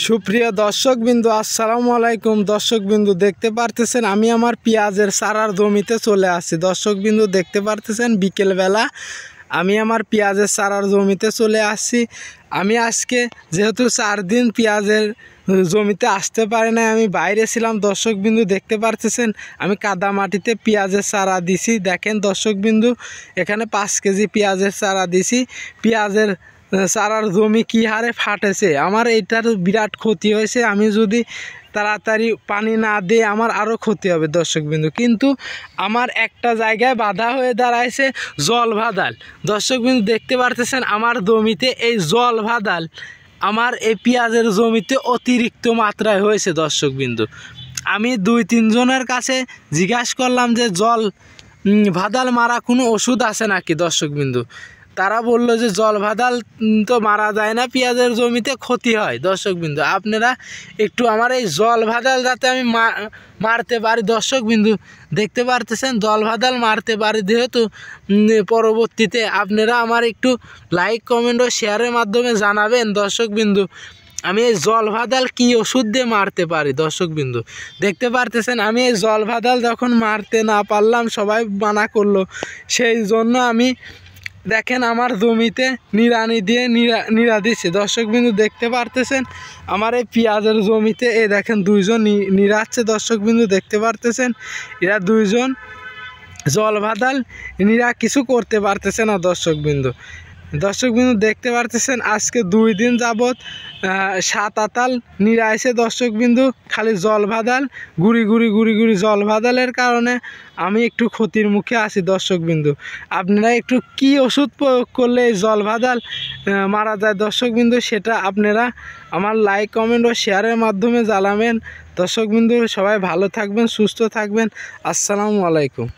সুপ্রিয় দর্শকবিন্দু আসসালামু আলাইকুম। দর্শকবিন্দু দেখতে পারতেছেন আমি আমার পেঁয়াজের চারার জমিতে চলে আসছি। দর্শকবিন্দু দেখতে পারতেছেন বিকেলবেলা আমি আমার পেঁয়াজের চারার জমিতে চলে আসছি। আমি আজকে যেহেতু 4 দিন পেঁয়াজের জমিতে আসতে পারি না, আমি বাইরে ছিলাম। দর্শকবিন্দু দেখতে পারতেছেন আমি কাদা মাটিতে পেঁয়াজের চারা দিছি। দেখেন দর্শকবিন্দু এখানে 5 কেজি পেঁয়াজের চারা দিছি। পেঁয়াজের চারার জমি কী হারে ফাটেছে, আমার এইটার বিরাট ক্ষতি হয়েছে। আমি যদি তাড়াতাড়ি পানি না দিয়ে আমার আরও ক্ষতি হবে দর্শকবিন্দু। কিন্তু আমার একটা জায়গায় বাধা হয়ে দাঁড়াইছে জল ভাদাল। দর্শকবিন্দু দেখতে পারতেছেন আমার জমিতে এই জল ভাদাল আমার এই পেঁয়াজের জমিতে অতিরিক্ত মাত্রায় হয়েছে দর্শকবিন্দু। আমি 2-3 জনের কাছে জিজ্ঞাসা করলাম যে জল ভাদাল মারা কোনো ওষুধ আছে নাকি দর্শকবিন্দু। তারা বলল যে জল ভাদাল তো মারা যায় না, পেঁয়াজের জমিতে ক্ষতি হয়। দর্শকবিন্দু আপনারা একটু আমার এই জল ভাদাল যাতে আমি মারতে পারি, দর্শকবিন্দু দেখতে পারতেছেন জল ভাদাল মারতে পারি, যেহেতু পরবর্তীতে আপনারা আমার একটু লাইক কমেন্ট ও শেয়ারের মাধ্যমে জানাবেন দর্শকবিন্দু আমি এই জল ভাদাল কী ওষুধ দিয়ে মারতে পারি। দর্শকবিন্দু দেখতে পারতেছেন আমি এই জল ভাদাল যখন মারতে না পারলাম, সবাই মানা করলো, সেই জন্য আমি দেখেন আমার জমিতে নিড়ানি দিয়ে নিড়া দিচ্ছে। দর্শকবিন্দু দেখতে পারতেছেন আমার এই পেঁয়াজের জমিতে এই দেখেন 2 জন নিড়াচ্ছে। দর্শকবিন্দু দেখতে পারতেছেন এরা 2 জন জল ভাদাল নিড়া কিছু করতে পারতেছে না। দর্শকবিন্দু দেখতে পারতেছেন আজকে 2 দিন যাবৎ 7 আতাল নিড়াইছে। দর্শকবিন্দু খালি জল ভাদাল গুড়ি গুড়ি জল ভাদালের কারণে আমি একটু ক্ষতির মুখে আছি। দর্শকবিন্দু আপনারা একটু কি ওষুধ প্রয়োগ করলে এই জল ভাদাল মারা যায় দর্শকবিন্দু, সেটা আপনারা আমার লাইক কমেন্ট ও শেয়ারের মাধ্যমে জানাবেন। দর্শকবিন্দু সবাই ভালো থাকবেন, সুস্থ থাকবেন। আসসালামু আলাইকুম।